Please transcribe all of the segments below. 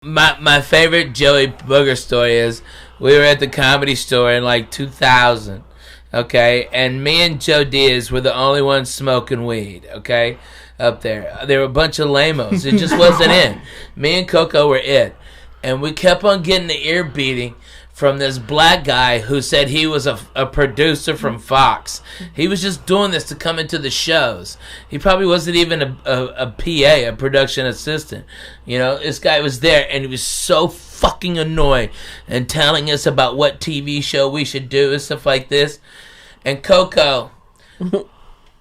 My favorite Joey Booger story is we were at the Comedy Store in like 2000, okay, and me and Joe Diaz were the only ones smoking weed, okay, up there. There were a bunch of lamos. It just wasn't in. Me and Coco were it, and we kept on getting the ear beating from this black guy who said he was a producer from Fox. He was just doing this to come into the shows. He probably wasn't even a PA, a production assistant. You know, this guy was there, and he was so fucking annoyed and telling us about what TV show we should do and stuff like this. And Coco,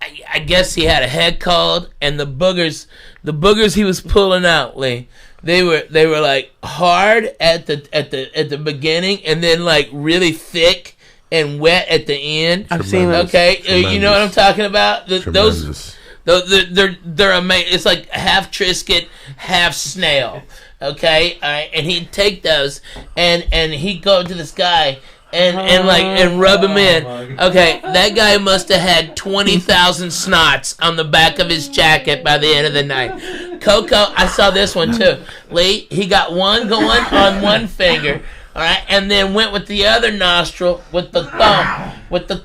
I guess he had a head cold, and the boogers he was pulling out, Lee, They were like hard at the beginning, and then like really thick and wet at the end. I've seen it. Okay, you know what I'm talking about? Those they're amazing. It's like half Triscuit, half snail. Okay, all right, and he'd take those and he'd go to this guy and rub him in. Okay, that guy must have had 20,000 snots on the back of his jacket by the end of the night. Coco, I saw this one too. Lee, he got one going on one finger, all right, and then went with the other nostril with the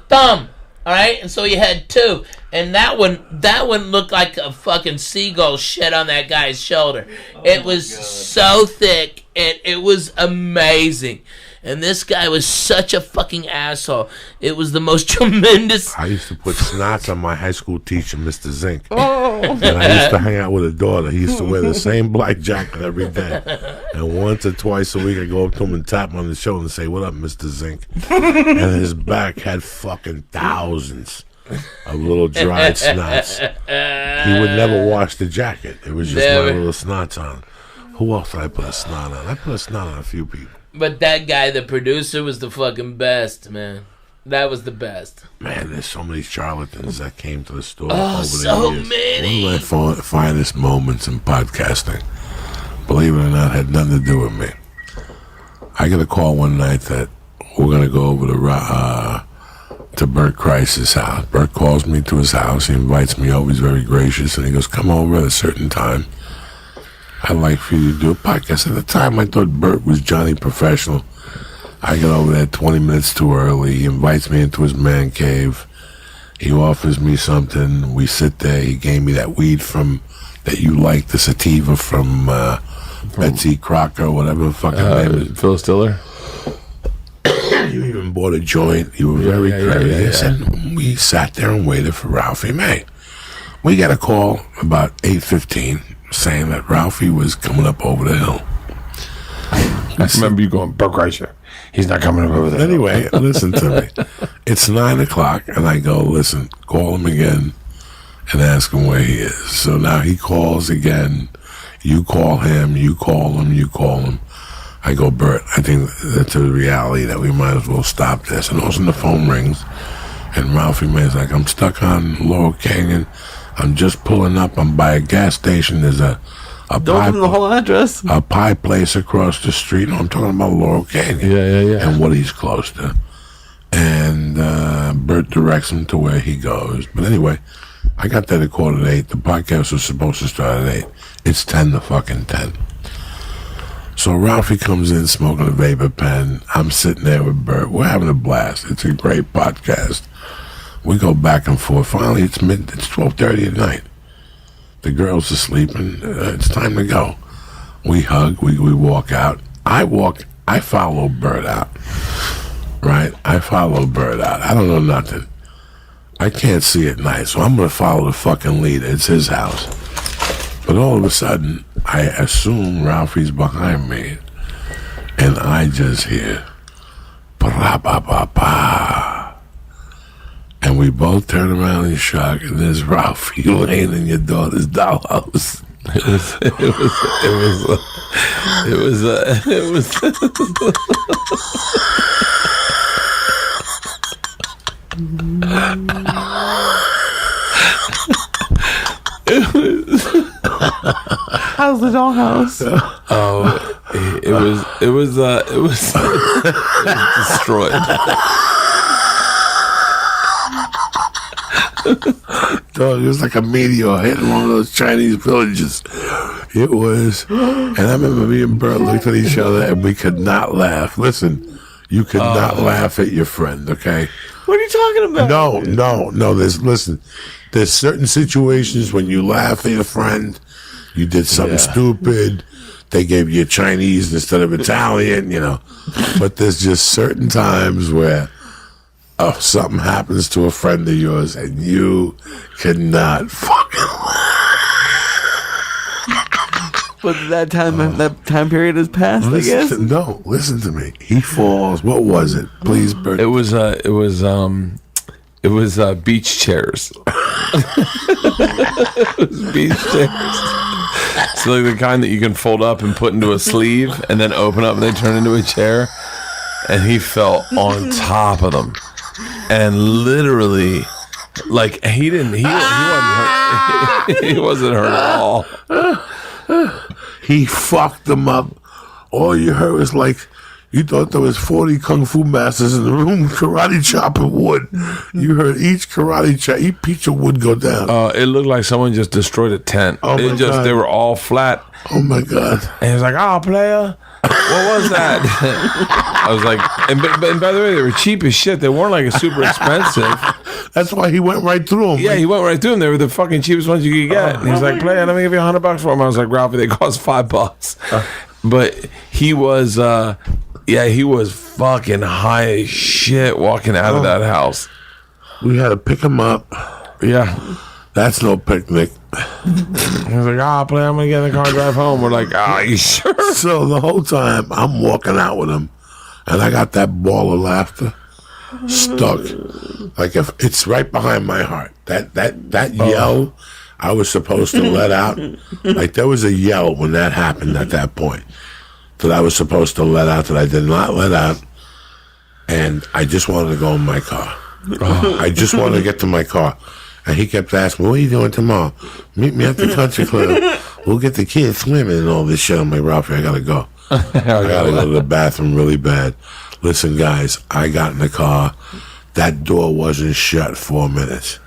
thumb, all right, and so he had two, and that one looked like a fucking seagull shed on that guy's shoulder. It was so thick, and it was amazing. And this guy was such a fucking asshole. It was the most tremendous. I used to put snots on my high school teacher, Mr. Zink. Oh. And I used to hang out with his daughter. He used to wear the same black jacket every day. And once or twice a week, I'd go up to him and tap him on the shoulder and say, "What up, Mr. Zink?" And his back had fucking thousands of little dried snots. He would never wash the jacket. It was just my little snots on. Who else did I put a snot on? I put a snot on a few people. But that guy, the producer, was the fucking best, man. That was the best. Man, there's so many charlatans that came to the store over the years. Many. One of my finest moments in podcasting, believe it or not, had nothing to do with me. I get a call one night that we're going to go over to Bert Kreis's house. Bert calls me to his house. He invites me over. He's very gracious. And he goes, "Come over at a certain time. I'd like for you to do a podcast." At the time, I thought Bert was Johnny Professional. I get over there 20 minutes too early. He invites me into his man cave. He offers me something. We sit there. He gave me that weed that you like, the sativa from Betsy Crocker, whatever the fucking name is. Phil Stiller? You even bought a joint. You were very courteous. And we sat there and waited for Ralphie May. We got a call about 8:15. Saying that Ralphie was coming up over the hill. I remember you going, "Bert Kreischer, he's not coming up over the hill." Anyway, listen to me. It's 9 o'clock, and I go, "Listen, call him again and ask him where he is." So now he calls again. You call him, you call him, you call him. I go, "Bert, I think that's a reality that we might as well stop this." And all of a sudden the phone rings, and Ralphie May's like, "I'm stuck on Laurel Canyon. I'm just pulling up. I'm by a gas station. There's a don't give them the whole address. A pie place across the street." No, I'm talking about Laurel Canyon. Yeah. And what he's close to. And Bert directs him to where he goes. But anyway, I got there at 7:45. The podcast was supposed to start at 8. It's 10 to fucking 10. So Ralphie comes in smoking a vapor pen. I'm sitting there with Bert. We're having a blast. It's a great podcast. We go back and forth. Finally, it's 12:30 at night. The girls are sleeping. It's time to go. We hug. We walk out. I follow Bert out. Right? I follow Bert out. I don't know nothing. I can't see at night, so I'm going to follow the fucking leader. It's his house. But all of a sudden, I assume Ralphie's behind me. And I just hear, "Pa-ra-pa-pa-pa." And we both turn around in shock, and there's Ralphie laying in your daughter's dollhouse. It How's the dollhouse? It was destroyed. So it was like a meteor hitting one of those Chinese villages. It was, and I remember me and Bert looked at each other and we could not laugh. Listen, you could not laugh at your friend, okay? What are you talking about? No. There's certain situations when you laugh at your friend, you did something stupid, they gave you Chinese instead of Italian, you know. But there's just certain times where something happens to a friend of yours and you cannot fucking laugh. But that time period has passed, I guess. Listen to me. He falls. What was it? Please, Bert. It was beach chairs. It was beach chairs. So like the kind that you can fold up and put into a sleeve and then open up and they turn into a chair. And he fell on top of them. And literally, like he wasn't hurt. He wasn't hurt at all. He fucked them up. All you heard was like, you thought there was 40 kung fu masters in the room karate chopping wood. You heard each piece of wood go down. It looked like someone just destroyed a tent. Oh my God. They were all flat. Oh my God. And he was like, player, what was that? I was like, and by the way, they were cheap as shit. They weren't like super expensive. That's why he went right through them. Yeah, he went right through them. They were the fucking cheapest ones you could get. And he's like, player, let me give you $100 for them. I was like, Ralphie, they cost $5. But he was, he was fucking high as shit walking out of that house. We had to pick him up. Yeah. That's no picnic. He was like, player, I'm going to get in the car and drive home. We're like, you sure? So the whole time I'm walking out with him and I got that ball of laughter stuck. Like if it's right behind my heart. That yell I was supposed to let out. Like there was a yell when that happened at that point that I was supposed to let out that I did not let out. And I just wanted to go in my car. I just wanted to get to my car. And he kept asking me, what are you doing tomorrow? Meet me at the country club. We'll get the kids swimming and all this shit. I'm like, Ralphie, I gotta go. I gotta go to the bathroom really bad. Listen, guys, I got in the car. That door wasn't shut 4 minutes.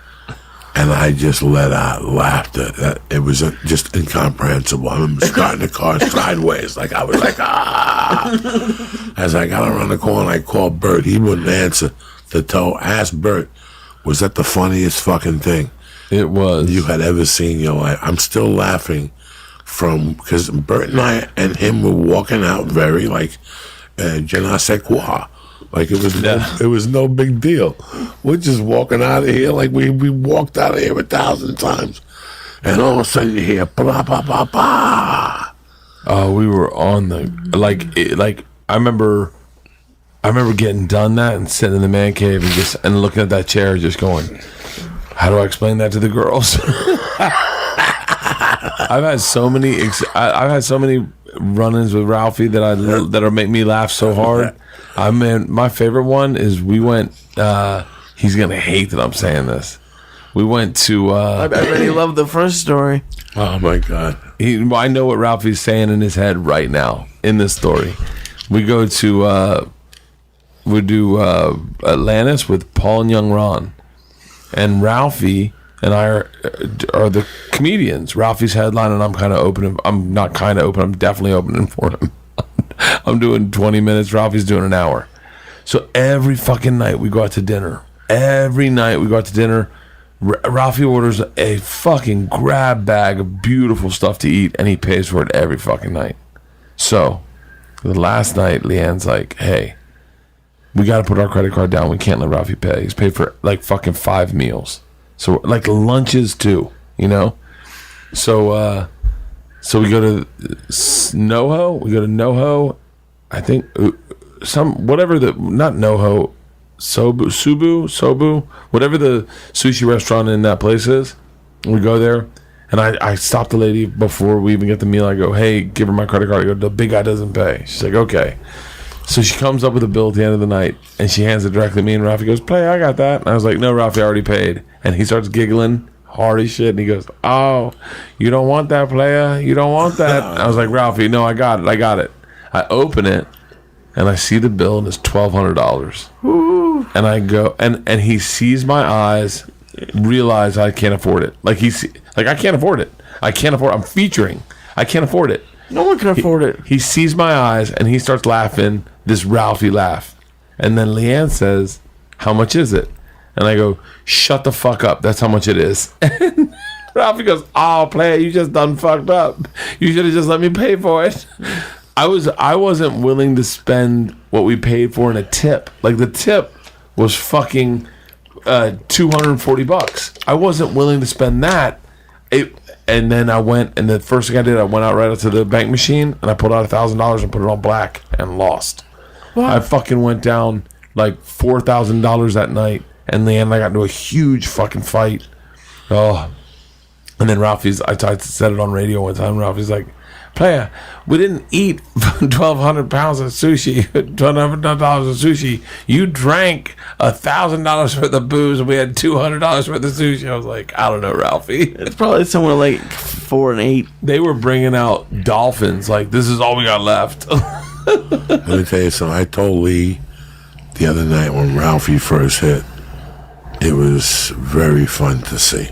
And I just let out laughter. It was just incomprehensible. I remember starting the car sideways. Like I was like, As I got around the corner, I called Bert. He wouldn't answer. Asked Bert, was that the funniest fucking thing it was you had ever seen in your life? I'm still laughing because Bert and I and him were walking out very like je ne sais quoi. Like it was no big deal. We're just walking out of here like we walked out of here 1,000 times. And all of a sudden you hear blah blah blah blah. Oh, we were on the I remember getting done that and sitting in the man cave and looking at that chair, just going, "How do I explain that to the girls?" I've had so many run-ins with Ralphie that make me laugh so hard. I mean, my favorite one is we went. He's gonna hate that I'm saying this. We went to. I already love the first story. Oh my God! I know what Ralphie's saying in his head right now in this story. We go to. We do Atlantis with Paul and Young Ron, and Ralphie and I are the comedians. Ralphie's headline, and I'm kind of opening. I'm not kind of open. I'm definitely opening for him. I'm doing 20 minutes. Ralphie's doing an hour. So every fucking night we go out to dinner. Ralphie orders a fucking grab bag of beautiful stuff to eat, and he pays for it every fucking night. So the last night, Leanne's like, "Hey, we got to put our credit card down. We can't let Ralphie pay. He's paid for like fucking 5 meals. So like lunches too, you know?" So we go to NoHo. I think not NoHo, Sobu, whatever the sushi restaurant in that place is. We go there, and I stop the lady before we even get the meal. I go, "Hey, give her my credit card." I go, "The big guy doesn't pay." She's like, "Okay." So she comes up with a bill at the end of the night, and she hands it directly to me, and Ralphie goes, "Play, I got that." And I was like, "No, Ralphie, I already paid." And he starts giggling hard as shit, and he goes, "Oh, you don't want that, player? You don't want that?" I was like, "Ralphie, no, I got it. I open it, and I see the bill, and it's $1,200. And I go, and he sees my eyes, realize I can't afford it. I can't afford it. I'm featuring. I can't afford it. No one can afford it. He sees my eyes and he starts laughing, this Ralphie laugh. And then Leanne says, how much is it? And I go, shut the fuck up. That's how much it is. And Ralphie goes, oh, player, you just done fucked up. You should have just let me pay for it. I wasn't willing to spend what we paid for in a tip. Like, the tip was fucking $240. I wasn't willing to spend that. And then I went, and the first thing I did, I went out right up to the bank machine, and I pulled out $1,000 and put it on black and lost. What? I fucking went down like $4,000 that night, and Leanne and I got into a huge fucking fight. Oh. And then Ralphie's, I said it on radio one time, Ralphie's like, player, we didn't eat 1,200 pounds of sushi, $1,200 of sushi. You drank $1,000 worth of booze, and we had $200 worth of sushi. I was like, I don't know, Ralphie. It's probably somewhere like 4 and 8. They were bringing out dolphins. Like, this is all we got left. Let me tell you something. I told Lee the other night when Ralphie first hit, it was very fun to see.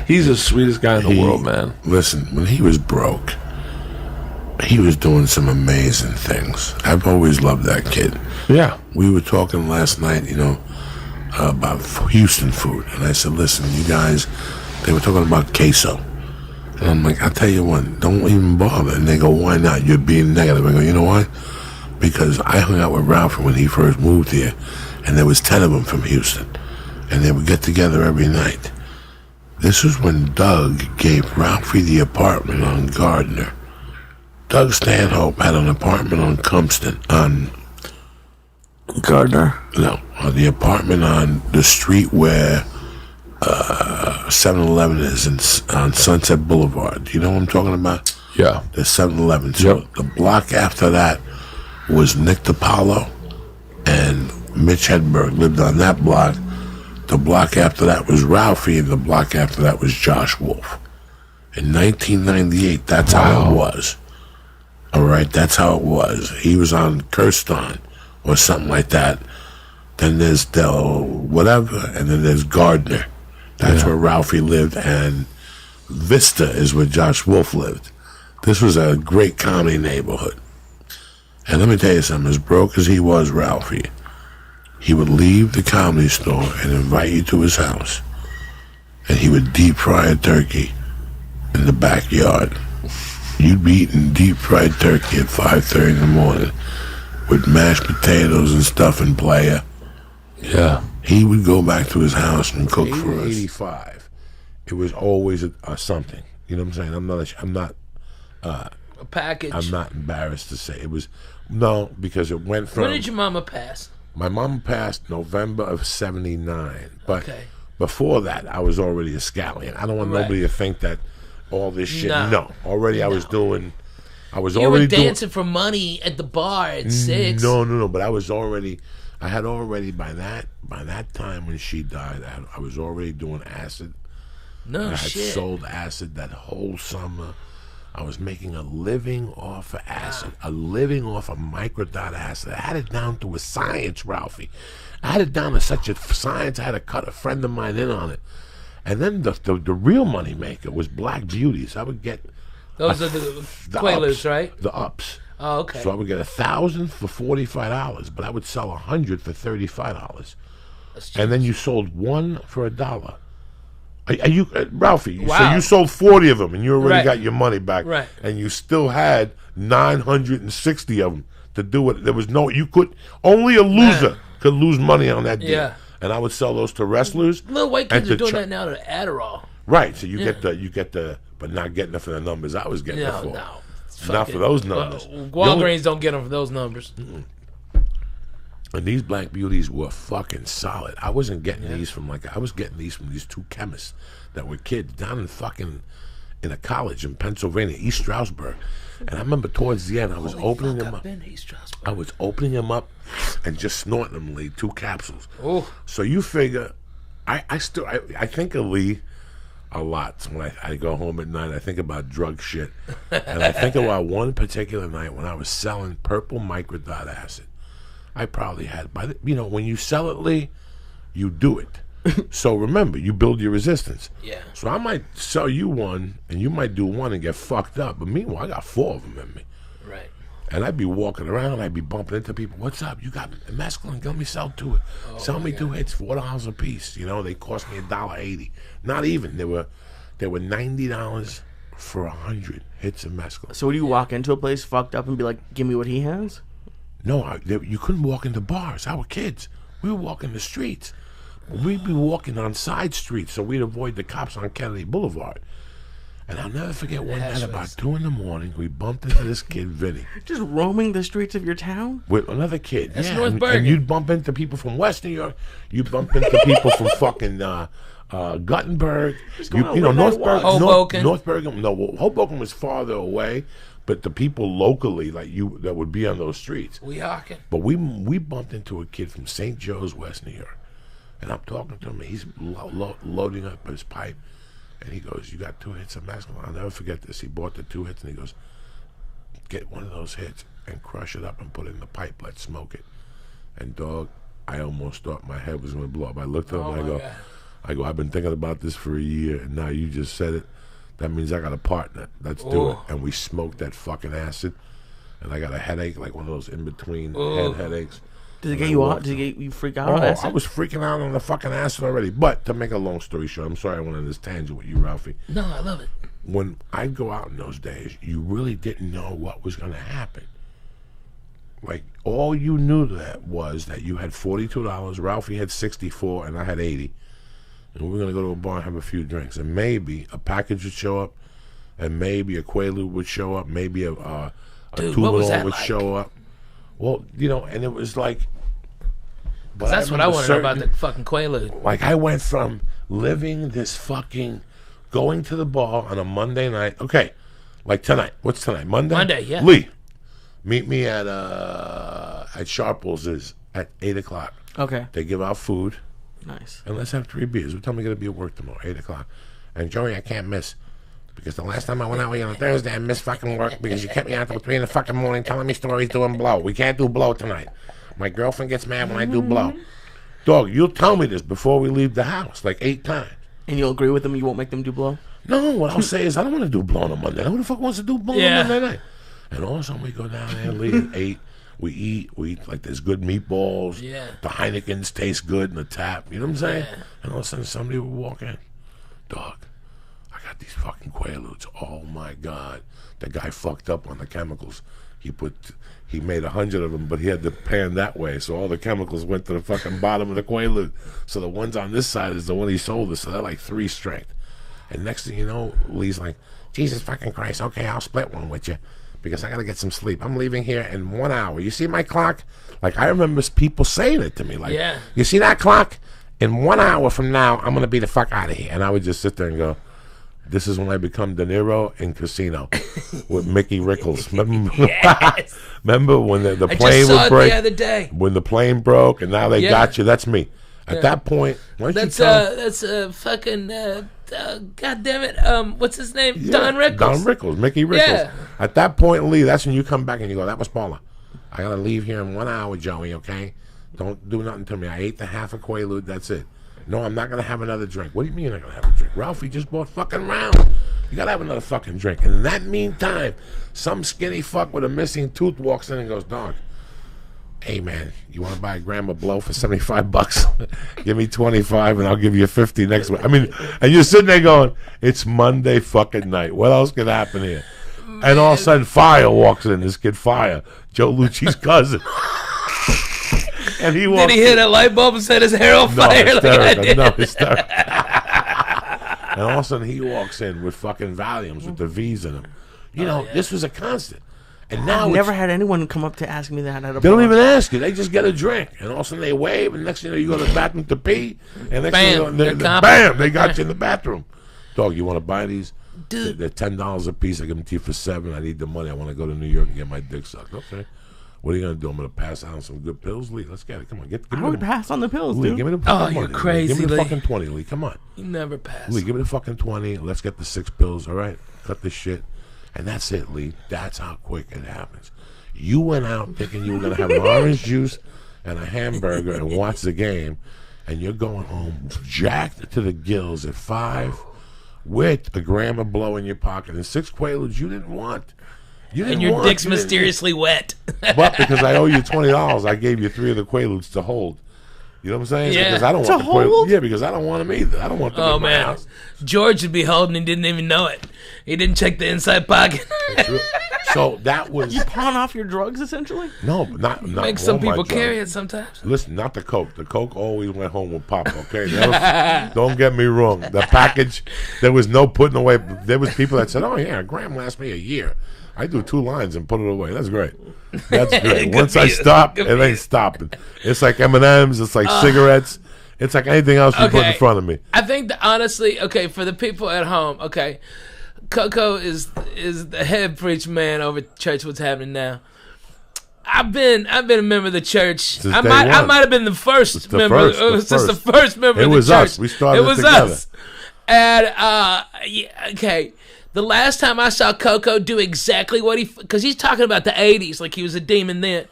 He's the sweetest guy in the world, man. Listen, when he was broke, he was doing some amazing things. I've always loved that kid. Yeah. We were talking last night, about Houston food. And I said, listen, you guys, they were talking about queso. And I'm like, I'll tell you what, don't even bother. And they go, why not? You're being negative. I go, you know what? Because I hung out with Ralph when he first moved here, and there was 10 of them from Houston. And they would get together every night. This was when Doug gave Ralphie the apartment on Gardner. Doug Stanhope had an apartment on Compton, on Gardner? No, the apartment on the street where 7-Eleven is on Sunset Boulevard. Do you know what I'm talking about? Yeah. The 7-Eleven. So Yep. the block after that was Nick DiPaolo, and Mitch Hedberg lived on that block. The block after that was Ralphie, and the block after that was Josh Wolf. In 1998, that's how it was. All right, that's how it was. He was on Kirsten or something like that. Then there's Del whatever, and then there's Gardner. That's where Ralphie lived, and Vista is where Josh Wolf lived. This was a great comedy neighborhood. And let me tell you something, as broke as he was, Ralphie, he would leave the comedy store and invite you to his house, and he would deep fry a turkey in the backyard. You'd be eating deep fried turkey at 5:30 in the morning with mashed potatoes and stuff and playa. Yeah. He would go back to his house and cook for us. 85. It was always a something. You know what I'm saying? I'm not A package. I'm not embarrassed to say it was. No, because it went from. When did your mama pass? My mom passed November of '79, but Okay. before that, I was already a scallion. I don't want Right. nobody to think that all this shit. No. No, already I was doing. I was You already were dancing for money at the bar at 6. No. But I had already by that time when she died, I was already doing acid. No I had shit. sold acid that whole summer. I was making a living off of acid, a living off of microdot acid. I had it down to a science, Ralphie. I had it down to such a science, I had to cut a friend of mine in on it. And then the real money maker was Black Beauties. I would get Those are the Quaaludes, ups, right? The ups. Oh, okay. So I would get 1,000 for $45, but I would sell 100 for $35. And then you sold one for $1. Are you Ralphie? Wow. So you sold 40 of them, and you already Right. got your money back, Right. and you still had 960 of them to do it. There was no, you could only a loser could lose money on that deal. Yeah. And I would sell those to wrestlers. Little white and kids are to doing that now to Adderall. Right. So you get the, but not getting it for the numbers I was getting it No, for. no. Not for those numbers. Walgreens don't get them for those numbers. And these Black Beauties were fucking solid. I wasn't getting these from I was getting these from these two chemists that were kids down in a college in Pennsylvania, East Stroudsburg. And I remember towards the end, I was opening them up. I was opening them up and just snorting them, Lee, 2 capsules. Oh. So you figure, I think of Lee a lot when I go home at night. I think about drug shit. And I think about one particular night when I was selling purple microdot acid. I probably had, when you sell it, Lee, you do it. So remember, you build your resistance. Yeah. So I might sell you one, and you might do one and get fucked up. But meanwhile, I got 4 of them in me. Right. And I'd be walking around, I'd be bumping into people. What's up? You got mescaline? Let me sell 2. Sell me 2 hits, $4 a piece. You know, they cost me $1.80. Not even. They were $90 for 100 hits of mescaline. So would you walk into a place fucked up and be like, "Give me what he has"? No, you couldn't walk into bars. Our kids, we would walk in the streets. We'd be walking on side streets, so we'd avoid the cops on Kennedy Boulevard. And I'll never forget one night about 2 a.m, we bumped into this kid, Vinny. Just roaming the streets of your town? With another kid. That's yeah, North Bergen. and you'd bump into people from West New York. You'd bump into people from fucking Guttenberg. North Bergen. Hoboken. North Bergen. No, Hoboken was farther away, but the people locally, like you, that would be on those streets. Weehawken. But we bumped into a kid from St. Joe's, West New York. And I'm talking to him, and he's loading up his pipe. And he goes, "You got 2 hits of mescaline." I'll never forget this. He bought the 2 hits, and he goes, "Get one of those hits and crush it up and put it in the pipe. Let's smoke it." And dog, I almost thought my head was going to blow up. I looked at him and I go, "I've been thinking about this for a year, and now you just said it. That means I got a partner. Let's do it." And we smoked that fucking acid, and I got a headache, like one of those in-between head headaches. Did it get you out? Did it get you freak out? On acid? I was freaking out on the fucking acid already. But to make a long story short, I'm sorry I went on this tangent with you, Ralphie. No, I love it. When I'd go out in those days, you really didn't know what was going to happen. Like, all you knew that was that you had $42, Ralphie had 64, and I had 80. And we were going to go to a bar and have a few drinks. And maybe a package would show up, and maybe a Quaalude would show up, maybe a Tulador would show up. Well, and it was like... But that's what I want to know about the fucking Quaalude. Like, I went from living this fucking... Going to the bar on a Monday night. Okay, like tonight. What's tonight? Monday? Monday, yeah. Lee, meet me at Sharples is at 8 o'clock. Okay. They give out food. Nice. And let's have 3 beers. What time are we going to be at work tomorrow? 8 o'clock. And Joey, I can't miss. Because the last time I went out with you on a Thursday, I missed fucking work because you kept me out till 3 in the fucking morning telling me stories doing blow. We can't do blow tonight. My girlfriend gets mad when I do blow. Dog, you'll tell me this before we leave the house, like 8 times. And you'll agree with them? You won't make them do blow? No, what I'll say is I don't want to do blow on a Monday. Who the fuck wants to do blow on a Monday night? And all of a sudden we go down there, Lee, at 8. We eat like there's good meatballs. Yeah. The Heinekens taste good in the tap. You know what I'm saying? Yeah. And all of a sudden somebody would walk in. Dog, I got these fucking Quaaludes. Oh my God. The guy fucked up on the chemicals. He made 100 of them, but he had the pan that way, so all the chemicals went to the fucking bottom of the Quaalude. So the ones on this side is the one he sold us, so they're like 3 strength. And next thing you know, Lee's like, "Jesus fucking Christ, okay, I'll split one with you because I got to get some sleep. I'm leaving here in 1 hour. You see my clock?" Like, I remember people saying it to me, like, "You see that clock? In 1 hour from now, I'm going to be the fuck out of here." And I would just sit there and go, "This is when I become De Niro in Casino with Mickey Rickles." Remember, Yes. remember when the I plane just saw would it break? the other day. When the plane broke and now they got you. That's me. At that point, why don't you tell... That's fucking God damn it. What's his name? Don Rickles. Don Rickles, Mickey Rickles. Yeah. At that point, Lee, that's when you come back and you go, "That was Paula. I gotta leave here in 1 hour, Joey, okay? Don't do nothing to me. I ate the half a Quaalude, that's it. No, I'm not gonna have another drink." "What do you mean you're not gonna have a drink? Ralphie just bought fucking round. You gotta have another fucking drink." And in that meantime, some skinny fuck with a missing tooth walks in and goes, "Dog, hey man, you want to buy a gram of blow for $75? Give me 25 and I'll give you 50 next week." I mean, and you're sitting there going, it's Monday fucking night. What else could happen here? Man. And all of a sudden, Fire walks in. This kid, Fire, Joe Lucci's cousin. And he walks. Did he hit a light bulb and set his hair on fire? Hysterical. And all of a sudden, he walks in with fucking Valiums with the V's in them. You know, this was a constant. And now I've never had anyone come up to ask me that at a They bar. don't even ask you. They just get a drink. And all of a sudden they wave, and next thing you know, you go to the bathroom to pee, and next thing you know, bam, they got you in the bathroom. "Dog, you want to buy these? Dude. They're $10 a piece. I give them to you for $7. I need the money. I want to go to New York and get my dick sucked." "Okay. What are you going to do? I'm going to pass out on some good pills, Lee. Let's get it. Come on. Give I me would pass on the pills, Lee, dude. give me the fucking you're money. crazy, Give me the Lee. fucking 20, Lee. Come on. You never pass. Lee, give me the fucking 20. Let's get the 6 pills, all right? Cut this shit." And that's it, Lee. That's how quick it happens. You went out thinking you were going to have an orange juice and a hamburger and watch the game, and you're going home jacked to the gills at 5 with a gram of blow in your pocket and 6 Quaaludes you didn't want. And your dick's mysteriously wet. But because I owe you $20, I gave you 3 of the Quaaludes to hold. You know what I'm saying? Yeah. Because I don't want the Quaaludes. Yeah, because I don't want them either. I don't want them in my house. George would be holding and didn't even know it. He didn't check the inside pocket. So that was... You pawn off your drugs, essentially? No, not Make some people carry it sometimes. Listen, not the Coke. The Coke always went home with Pop, okay? Don't get me wrong. The package, there was no putting away. There was people that said, oh, yeah, a gram lasts me a year. I do 2 lines and put it away. That's great. That's great. Once I stop, it ain't stopping. It's like M&M's. It's like cigarettes. It's like anything else you put in front of me. I think that honestly, okay, for the people at home, okay, Coco is the head preacher man over at church. What's happening now? I've been a member of the church. I might have been the first member. It was just the first member of the church. It was us. We started it together. Us. And okay. The last time I saw Coco do exactly what because he's talking about the 80s like he was a demon then.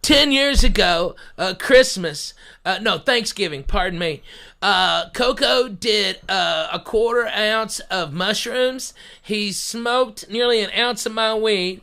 10 years ago, Thanksgiving, pardon me. Coco did a 1/4 ounce of mushrooms. He smoked nearly an ounce of my weed,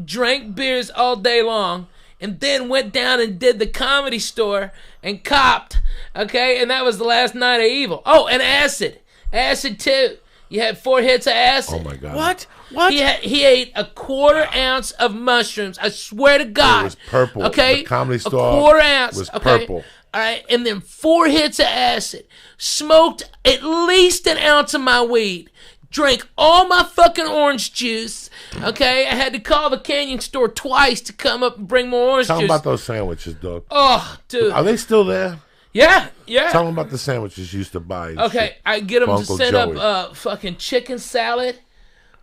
drank beers all day long, and then went down and did the Comedy Store and copped, okay? And that was the last night of evil. Oh, and acid. Acid, too. You had 4 hits of acid. Oh, my God. What? He ate a 1/4 ounce of mushrooms. I swear to God. It was purple. Okay? The Comedy Store a 1/4 ounce. was okay? purple. All right, and then 4 hits of acid. Smoked at least an ounce of my weed. Drank all my fucking orange juice. Okay? I had to call the Canyon Store twice to come up and bring more orange Tell juice. them about those sandwiches, dog. Oh, dude. Are they still there? Yeah. Tell them about the sandwiches you used to buy. Okay, I get them to set up fucking chicken salad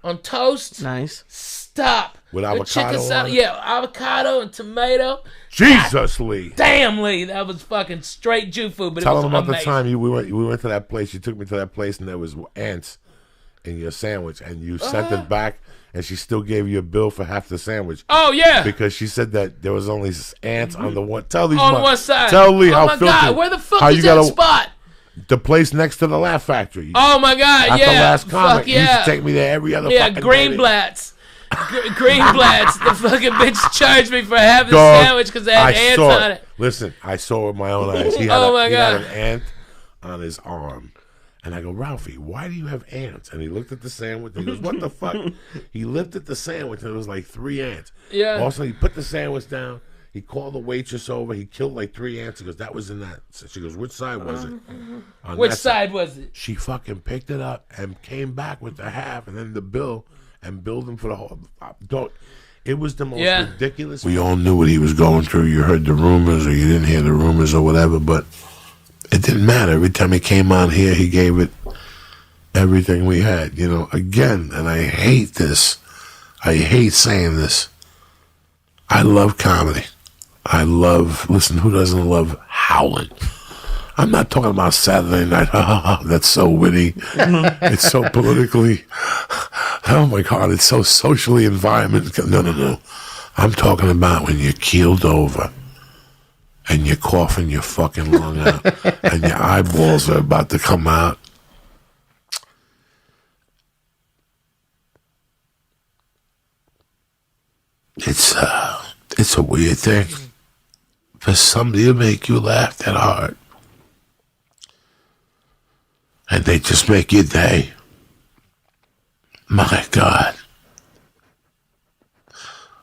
on toast. Nice. Stop. With avocado chicken salad. on it? Yeah, avocado and tomato. Jesus, Lee. Damn, Lee. That was fucking straight Jew food, but Tell it was them about amazing. the time we went to that place. You took me to that place and there was ants in your sandwich and you sent it back and she still gave you a bill for half the sandwich. Oh, yeah. Because she said that there was only ants on the one. Tell these on one side. Tell Lee how my filthy. God, where the fuck is that spot? The place next to the Laugh Factory. Oh, my God, At yeah. the last comic. Fuck yeah. You used to take me there every other fucking day. Greenblatt's. Greenblatt's. The fucking bitch charged me for half the sandwich because they had ants on it. Listen, I saw it with my own eyes. He had, he had an ant on his arm. And I go, Ralphie, why do you have ants? And he looked at the sandwich and he goes, what the fuck? He lifted the sandwich and it was like 3 ants. Yeah. Also, he put the sandwich down. He called the waitress over. He killed like 3 ants. He goes, that was in that. So she goes, which side was it? On which side was it? She fucking picked it up and came back with the half and then the bill and billed him for the whole. It was the most ridiculous. We all knew what he was going through. You heard the rumors or you didn't hear the rumors or whatever, but it didn't matter. Every time he came on here, he gave it everything we had, you know, again. And I hate this. I hate saying this. I love comedy. Listen, who doesn't love howling? I'm not talking about Saturday night. That's so witty. It's so politically. Oh my God, it's so socially environmental. No. I'm talking about when you're keeled over and you're coughing your fucking lung out and your eyeballs are about to come out. It's a weird thing for somebody to make you laugh that hard. And they just make your day. My God.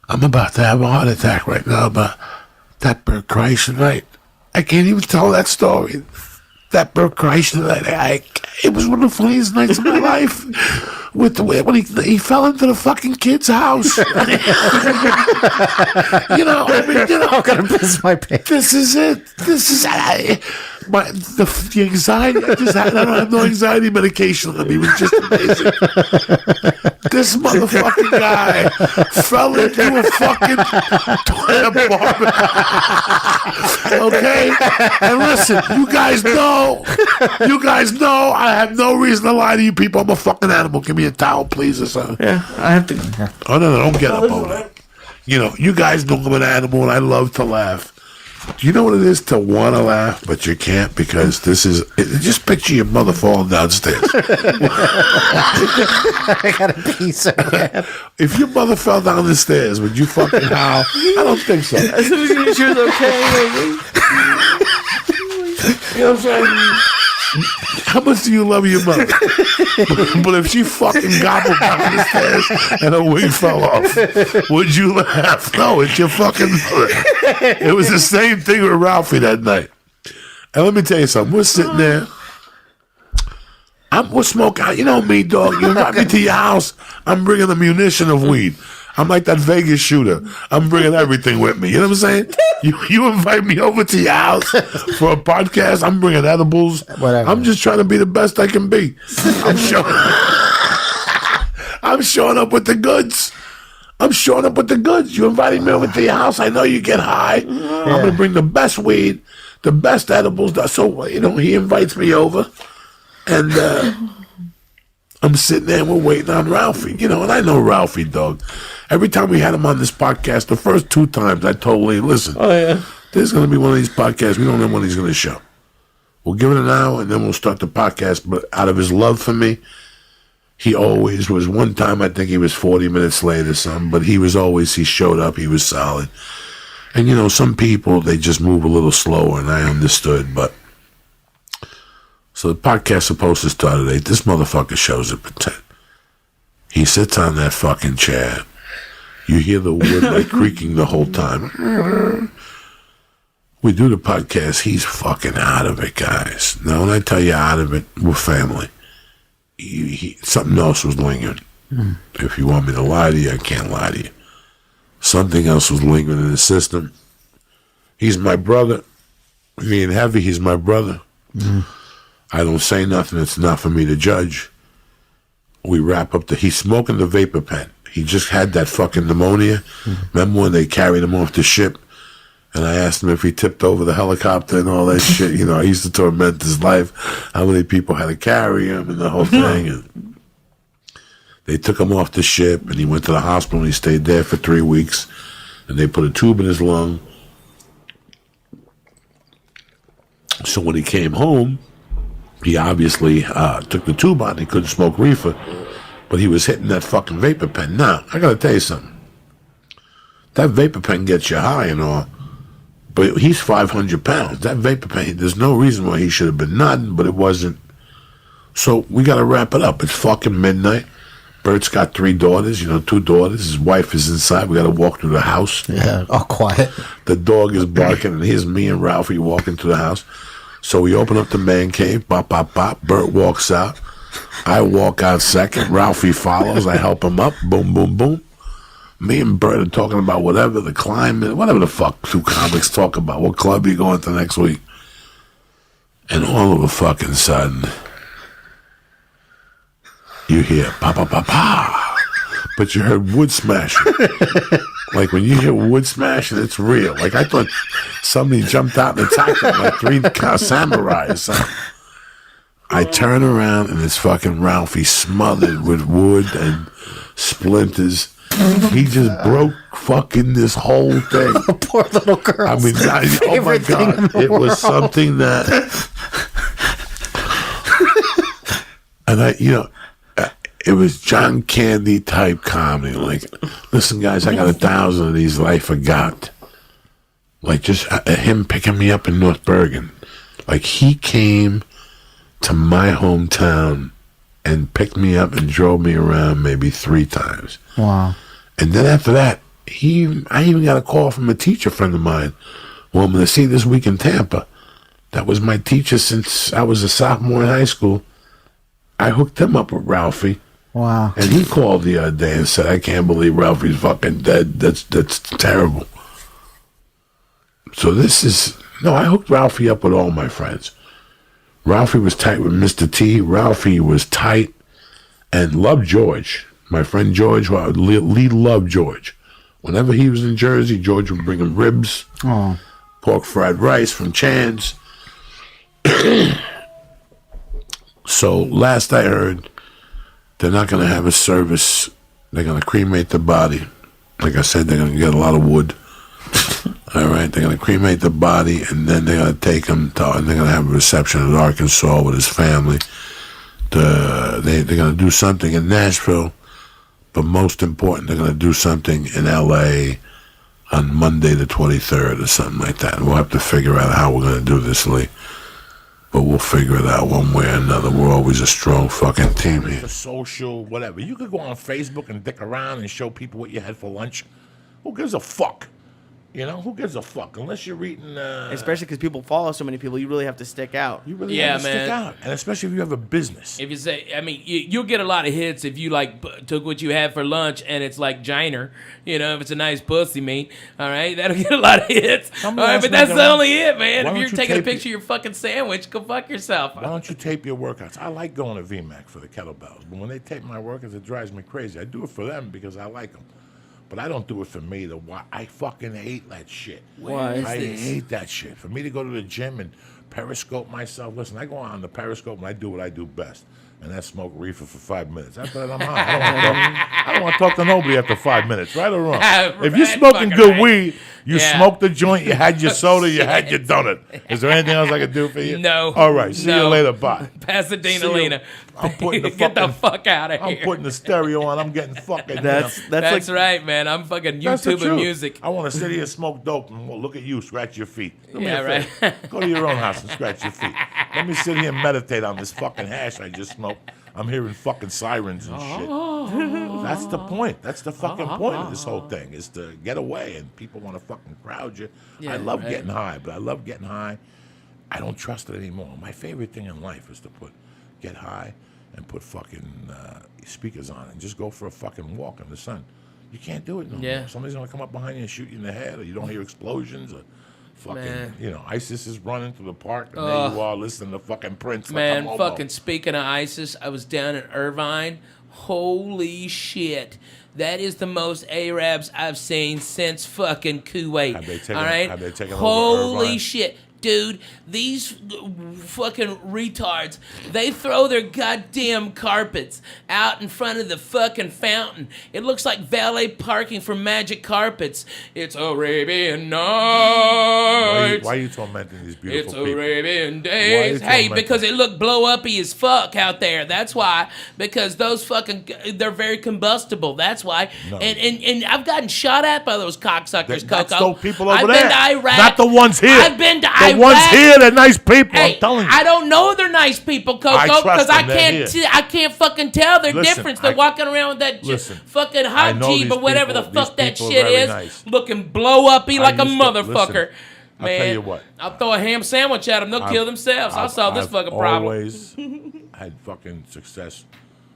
I'm about to have a heart attack right now about that Bert Kreischer night. I can't even tell that story. That Bert Kreischer night, it was one of the funniest nights of my life. With the way when he fell into the fucking kid's house. I'm gonna piss my pants. This is it. The anxiety I just had. I don't have no anxiety medication on me. It was just amazing. This motherfucking guy fell into a fucking toilet bomb. Okay? And listen, you guys know I have no reason to lie to you people. I'm a fucking animal. Give me a towel, please, or something. Yeah, I have to. Oh, no, don't get up over there. You know, you guys know I'm an animal and I love to laugh. Do you know what it is to want to laugh, but you can't because this is... Just picture your mother falling downstairs. I gotta pee so bad. If your mother fell down the stairs, would you fucking howl? I don't think so. As soon as she was okay. You know what I'm saying? How much do you love your mother? But if she fucking gobbled down the stairs and her wig fell off, would you laugh? No, it's your fucking mother. It was the same thing with Ralphie that night. And let me tell you something. We're sitting there. We're smoking out. You know me, dog. You invite me to your house, I'm bringing a munition of weed. I'm like that Vegas shooter. I'm bringing everything with me. You know what I'm saying? You invite me over to your house for a podcast, I'm bringing edibles. Whatever. I'm just trying to be the best I can be. I'm showing up with the goods. You invited me over to your house. I know you get high. I'm going to bring the best weed, the best edibles. So, he invites me over. And I'm sitting there and we're waiting on Ralphie. And I know Ralphie, dog. Every time we had him on this podcast, the first 2 times I told Lee, listen, there's going to be one of these podcasts. We don't know when he's going to show. We'll give it an hour and then we'll start the podcast. But out of his love for me, he always was. One time I think he was 40 minutes late or something, but he showed up, he was solid. And some people, they just move a little slower, and I understood, but so the podcast's supposed to start at 8. This motherfucker shows up at 10. He sits on that fucking chair. You hear the wood like creaking the whole time. We do the podcast. He's fucking out of it, guys. Now, when I tell you out of it, we're family. Something else was lingering. If you want me to lie to you, I can't lie to you. Something else was lingering in the system. He's my brother. Me and Heavy, he's my brother. I don't say nothing. It's not for me to judge. We wrap up he's smoking the vapor pen. He just had that fucking pneumonia. Remember when they carried him off the ship? And I asked him if he tipped over the helicopter and all that shit. I used to torment his life. How many people had to carry him and the whole thing. And they took him off the ship and he went to the hospital and he stayed there for 3 weeks. And they put a tube in his lung. So when he came home, he obviously took the tube out and he couldn't smoke reefer. But he was hitting that fucking vapor pen. Now, I gotta tell you something. That vapor pen gets you high and all. But he's 500 pounds. That vapor pen, there's no reason why he should have been nodding, but it wasn't. So we got to wrap it up. It's fucking midnight. Bert's got 3 daughters, 2 daughters. His wife is inside. We got to walk through the house. Yeah, all quiet. The dog is barking, and here's me and Ralphie walking through the house. So we open up the man cave. Bop, bop, bop. Bert walks out. I walk out second. Ralphie follows. I help him up. Boom, boom, boom. Me and Bert are talking about whatever, the climate, whatever the fuck 2 comics talk about. What club you going to next week? And all of a fucking sudden, you hear pa pa pa pa, but you heard wood smashing. Like when you hear wood smashing, it's real. Like I thought somebody jumped out and attacked him like 3 samurai or something. I turn around and it's fucking Ralphie smothered with wood and splinters. He just broke fucking this whole thing. Poor little girl. I mean, oh my God. It was something that... And it was John Candy type comedy. Like, listen, guys, I got 1,000 of these that I forgot. Like, just him picking me up in North Bergen. Like, he came to my hometown and picked me up and drove me around maybe 3 times. Wow. And then after that, I even got a call from a teacher friend of mine who I'm going to see this week in Tampa. That was my teacher since I was a sophomore in high school. I hooked him up with Ralphie. Wow. And he called the other day and said, I can't believe Ralphie's fucking dead. That's terrible. So I hooked Ralphie up with all my friends. Ralphie was tight with Mr. T. Ralphie was tight and loved George. My friend George, Lee loved George. Whenever he was in Jersey, George would bring him ribs, pork fried rice from Chan's. So last I heard, they're not going to have a service. They're going to cremate the body. Like I said, they're going to get a lot of wood. All right, they're gonna cremate the body, and then they're gonna take him to, and they're gonna have a reception in Arkansas with his family. They're gonna do something in Nashville, but most important, they're gonna do something in L.A. on Monday the 23rd or something like that. And we'll have to figure out how we're gonna do this, Lee. But we'll figure it out one way or another. We're always a strong fucking team here. For social, whatever. You could go on Facebook and dick around and show people what you had for lunch. Who gives a fuck? You know, who gives a fuck? Unless you're eating... Especially because people follow so many people, you really have to stick out. You really Yeah, have to stick man. out. And especially if you have a business. If you say, I mean, you'll get a lot of hits if you like took what you had for lunch and it's like Giner, you know, if it's a nice pussy meat, all right, that'll get a lot of hits. All Somebody right, asked but me that's that the one. only hit, man. Why If don't you're you taking a tape picture of your fucking sandwich, go fuck yourself. Why don't you tape your workouts? I like going to VMAC for the kettlebells. But when they tape my workouts, it drives me crazy. I do it for them because I like them. But I don't do it for me. I fucking hate that shit. Why is I this? hate that shit. For me to go to the gym and periscope myself. Listen, I go on the periscope and I do what I do best. And that's smoke reefer for 5 minutes. After that, I'm high. I don't want to talk to nobody after 5 minutes, right or wrong. If you're Right, smoking fucking good right. weed, you Yeah. smoked the joint, you had your soda, you had your donut. Is there anything else I can do for you? No. All right. See No. you later. Bye. Pasadena, See you. Lena. I'm putting the Get the fucking- fuck out of I'm here. putting the stereo on. I'm getting fucking. That's That's like right, man. I'm fucking That's the YouTube truth. music. I want to sit here and smoke dope and look at you, scratch your feet. Do me Yeah, a right. favor. Go to your own house and scratch your feet. Let me sit here and meditate on this fucking hash I just smoked. I'm hearing fucking sirens and shit. That's the point. That's the fucking point of this whole thing, is to get away and people want to fucking crowd you. Yeah, I love right. getting high, but I love getting high. I don't trust it anymore. My favorite thing in life is to get high and put fucking speakers on and just go for a fucking walk in the sun. You can't do it no Yeah. more. Somebody's gonna come up behind you and shoot you in the head, or you don't hear explosions, or fucking, Man. ISIS is running through the park, and there you are listening to fucking Prince. Man, like a Momo. fucking speaking of ISIS, I was down in Irvine. Holy shit. That is the most Arabs I've seen since fucking Kuwait. Have they taken- all right? have they taken over Holy Irvine? shit. Dude, these fucking retards, they throw their goddamn carpets out in front of the fucking fountain. It looks like valet parking for Magic Carpets. It's Arabian nights. Why are you tormenting these beautiful It's people? Arabian Why are days. you Hey, tormenting- because it looked blow uppy as fuck out there. That's why. Because those fucking, they're very combustible. That's why. No. And I've gotten shot at by those cocksuckers, That's Coco. those people over I've there. been to Iraq. Not the ones here. I've been to The Iraq. ones here, they're nice people. Hey, I'm telling you. I don't know they're nice people, Coco, I trust because I them, they're can't. here. I can't fucking tell their Listen, difference. They're I- walking around with that Listen, fucking I hot know jeep these or whatever people- the fuck these that people are shit very is, nice. looking blow uppy like a used to- motherfucker. listen, I'll Man, tell you what. I'll throw a ham sandwich at them. They'll kill themselves. I'll solve this fucking problem. always had fucking success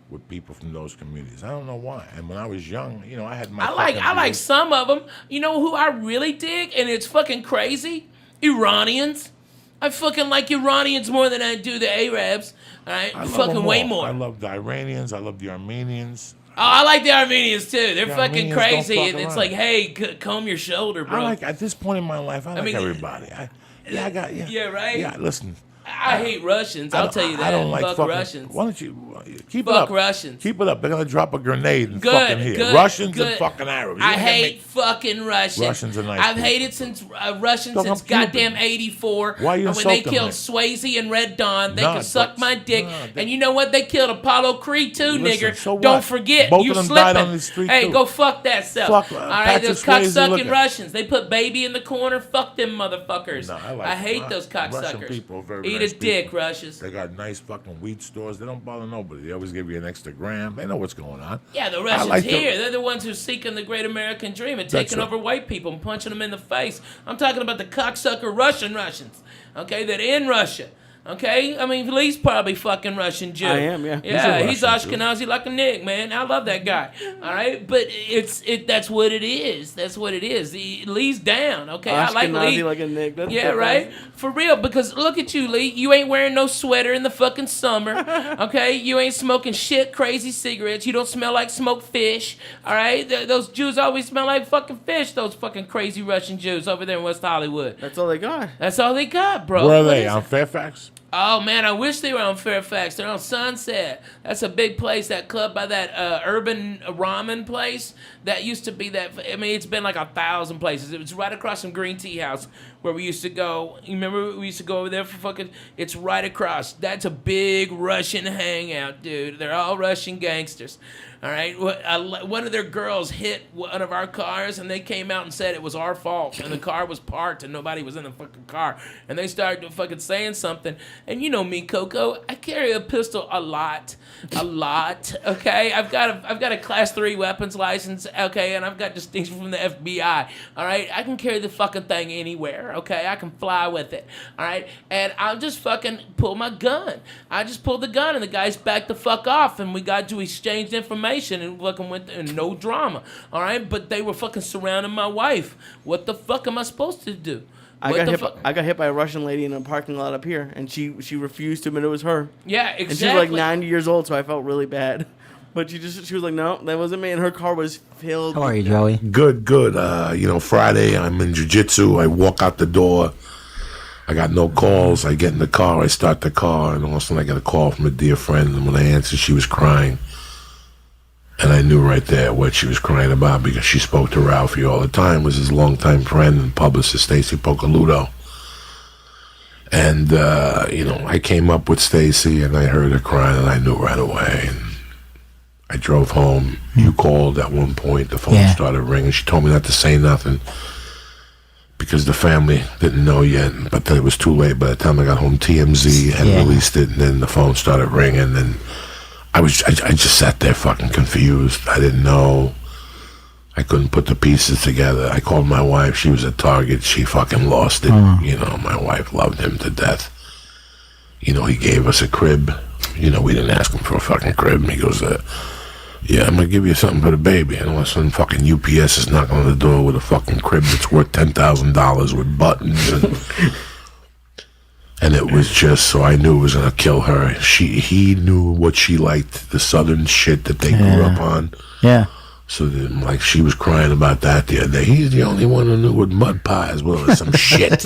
with people from those communities. I don't know why. And when I was young, I had my. I like fucking views. some of them. You know who I really dig, and it's fucking crazy? Iranians. I fucking like Iranians more than I do the Arabs. All right, I love fucking them way all. more. I love the Iranians. I love the Armenians. Oh, I like the Armenians too. They're The fucking Armenians don't crazy, fuck and it's around. like, hey, comb your shoulder, bro. I like at this point in my life. I like mean, everybody. I got Yeah, right? Yeah, listen. I hate Russians. I'll tell you that. I don't like Fuck fucking Russians. Why don't you keep it Fuck up? Russians. Keep it up. They're gonna drop a grenade and Good, fucking here. good, Russians good. and fucking Arabs. I You can't hate make- fucking Russians. Russians are nice I've people. hated Russians Look, since I'm Cuban. goddamn '84. Why you and when they insulting killed me? Swayze and Red Dawn, they Nah, can suck but- my dick. nah, And you know what? They killed Apollo Creed too, Listen, nigger. so Don't what? forget, Both you of them slipping. died on the street, Hey, too. go fuck that self. Fuck, All right, Patrick those Swayze cocksucking looking. Russians. They put baby in the corner. Fuck them motherfuckers. No, I like I hate them. those Russian cocksuckers. people are very Eat nice a dick, people. Russians. They got nice fucking weed stores. They don't bother nobody. They always give you an extra gram. They know what's going on. Yeah, the Russians like the- here, they're the ones who's seeking the great American dream and taking right. over white people and punching them in the face. I'm talking about the cocksucker Russians, okay, that are in Russia. Okay, I mean, Lee's probably fucking Russian Jew. I am, yeah. Yeah, He's he's a Russian Ashkenazi like a nig, man. I love that guy. All right, but that's what it is. That's what it is. Lee's down. Okay, I like Lee. Ashkenazi like a Nick. That's Yeah, so right? funny. For real, because look at you, Lee. You ain't wearing no sweater in the fucking summer, okay? You ain't smoking shit crazy cigarettes. You don't smell like smoked fish, all right? Those Jews always smell like fucking fish, those fucking crazy Russian Jews over there in West Hollywood. That's all they got. That's all they got, bro. Where are What they? is On it? Fairfax? Oh man, I wish they were on Fairfax. They're on Sunset. That's a big place. That club by that urban ramen place. That used to be that. I mean, it's been like 1,000 places. It was right across from Green Tea House where we used to go. You remember we used to go over there for fucking. It's right across. That's a big Russian hangout, dude. They're all Russian gangsters. All right. One of their girls hit one of our cars, and they came out and said it was our fault, and the car was parked, and nobody was in the fucking car. And they started fucking saying something. And you know me, Coco. I carry a pistol a lot. Okay. I've got a Class 3 weapons license. Okay, and I've got distinction from the FBI. All right. I can carry the fucking thing anywhere. Okay. I can fly with it. All right. And I'll just fucking pull my gun. I just pulled the gun, and the guys backed the fuck off, and we got to exchange information. And fucking went and no drama, all right. But they were fucking surrounding my wife. What the fuck am I supposed to do? I got hit by a Russian lady in a parking lot up here, and she refused to admit it was her. Yeah, exactly. And she was like 90 years old, so I felt really bad. But she was like, no, that wasn't me. And her car was filled. How are you, Joey? Good. Friday I'm in jiu-jitsu. I walk out the door. I got no calls. I get in the car. I start the car, and all of a sudden I get a call from a dear friend. And when I answered, she was crying. And I knew right there what she was crying about because she spoke to Ralphie all the time. Was his longtime friend and publicist, Stacy Pocaludo. And, I came up with Stacy, and I heard her crying, and I knew right away. And I drove home. You called at one point. The phone started ringing. She told me not to say nothing because the family didn't know yet. But then it was too late. By the time I got home, TMZ had released it, and then the phone started ringing, and I just sat there fucking confused. I didn't know. I couldn't put the pieces together. I called my wife. She was at Target. She fucking lost it. My wife loved him to death. He gave us a crib. We didn't ask him for a fucking crib. And he goes, I'm going to give you something for the baby. And all of a sudden fucking UPS is knocking on the door with a fucking crib that's worth $10,000 with buttons and it was just, so I knew it was going to kill her. He knew what she liked, the southern shit that they grew up on. Yeah. So then, she was crying about that the other day. He's the only one who knew what mud pies were, or some shit,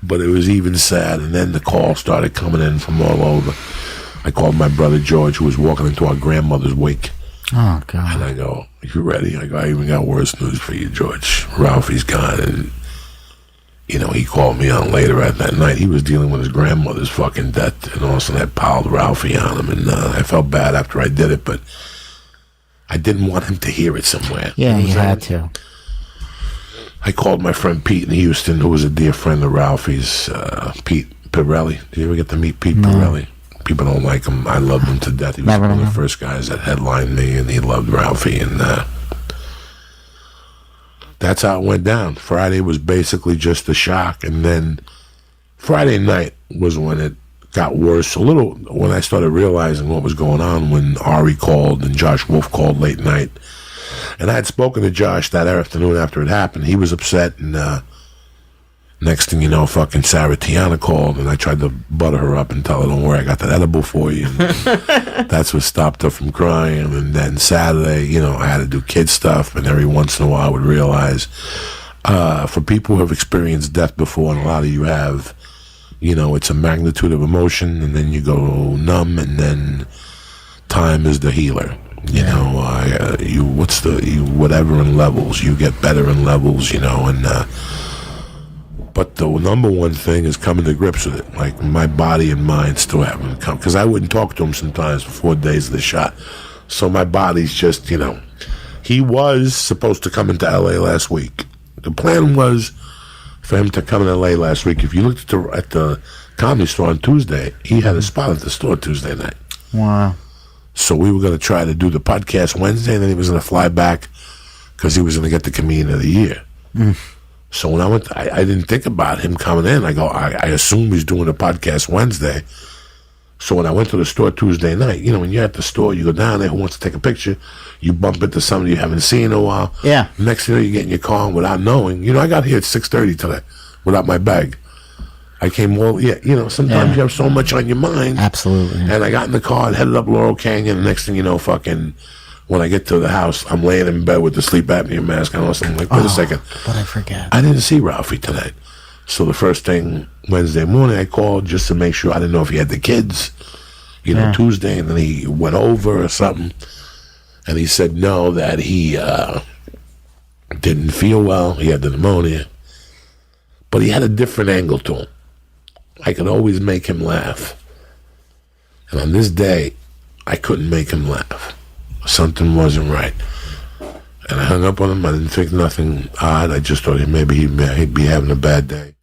But it was even sad. And then the calls started coming in from all over. I called my brother George, who was walking into our grandmother's wake. Oh, God. And I go, you ready? I go, I even got worse news for you, George. Ralphie's gone. And he called me on later that night. He was dealing with his grandmother's fucking death, and all of a sudden I piled Ralphie on him, and I felt bad after I did it, but I didn't want him to hear it somewhere. Yeah, you had to. I called my friend Pete in Houston, who was a dear friend of Ralphie's, Pete Pirelli. Did you ever get to meet Pete Pirelli? People don't like him. I loved him to death. He was one of the first guys that headlined me, and he loved Ralphie, and that's how it went down. Friday was basically just a shock, and then Friday night was when it got worse a little, when I started realizing what was going on, when Ari called and Josh Wolf called late night. And I had spoken to Josh that afternoon after it happened. He was upset, and next thing you know, fucking Sarah Tiana called, and I tried to butter her up and tell her, don't worry, I got that edible for you. And that's what stopped her from crying. And then Saturday, I had to do kid stuff, and every once in a while I would realize, for people who have experienced death before, and a lot of you have, it's a magnitude of emotion, and then you go numb, and then time is the healer. Whatever in levels, you get better in levels, but the number one thing is coming to grips with it. Like, my body and mind still haven't come, because I wouldn't talk to him sometimes for 4 days of the shot. So my body's just, he was supposed to come into LA last week. The plan was for him to come in LA last week. If you looked at the Comedy Store on Tuesday, he had a spot at the store Tuesday night. Wow. So we were going to try to do the podcast Wednesday, and then he was going to fly back because he was going to get the Comedian of the Year. So when I went, I didn't think about him coming in. I assume he's doing the podcast Wednesday. So when I went to the store Tuesday night, when you're at the store, you go down there, who wants to take a picture? You bump into somebody you haven't seen in a while. Yeah. Next thing you know, you get in your car without knowing. I got here at 6:30 today without my bag. I came sometimes you have so much on your mind. Absolutely. And I got in the car and headed up Laurel Canyon. And next thing you know, when I get to the house, I'm laying in bed with the sleep apnea mask on. I'm like, wait a second. But I forget. I didn't see Ralphie tonight. So the first thing Wednesday morning, I called just to make sure. I didn't know if he had the kids, Tuesday, and then he went over or something. And he said no, that he didn't feel well. He had the pneumonia. But he had a different angle to him. I could always make him laugh. And on this day, I couldn't make him laugh. Something wasn't right. And I hung up on him. I didn't think nothing odd. I just thought maybe he'd be having a bad day.